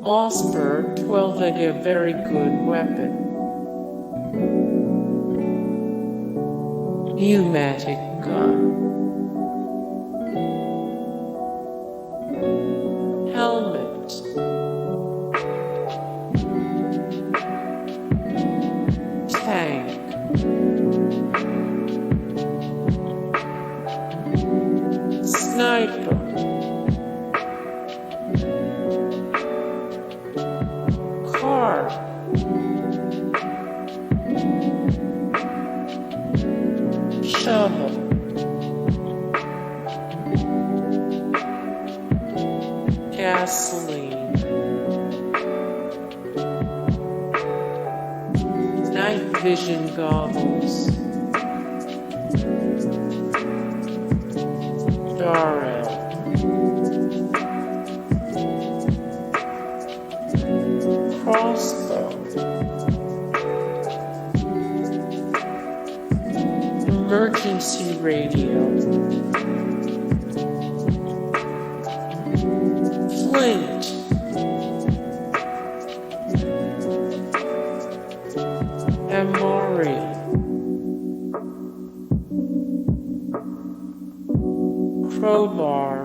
Mossberg, well, they a very good weapon. Pneumatic gun. Helmet. Tank. Sniper. Car. Shovel. Gasoline. Night vision goggles. Daryl. Crossbow. Emergency radio. Flint. Emory. Crowbar.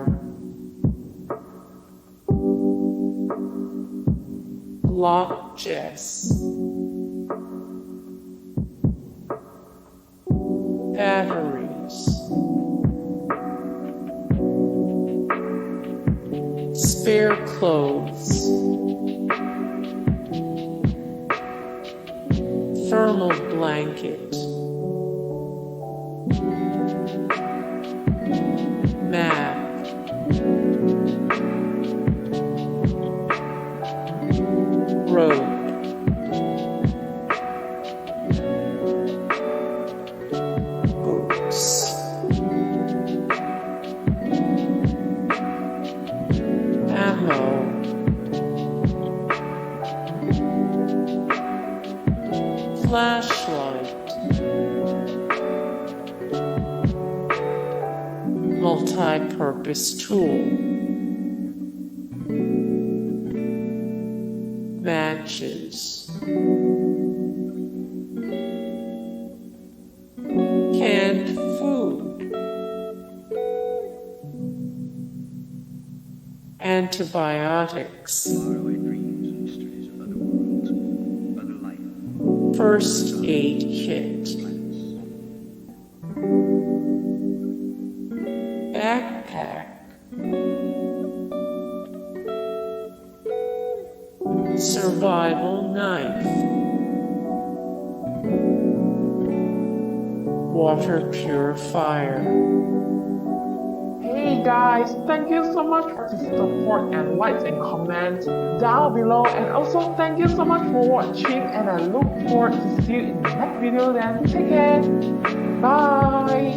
Glock Ges.m.b.H. Batteries. Spare clothes. Thermal blanket. Map. Road. Boots. Ammo. Flashlight. Multi-purpose tool. Matches. Canned food. Antibiotics. First aid kit. Backpack. Survival knife. Water purifier. Hey guys, thank you so much for the support and likes and comments down below, and also thank you so much for watching, and I look forward to see you in the next video then. Take care. Bye.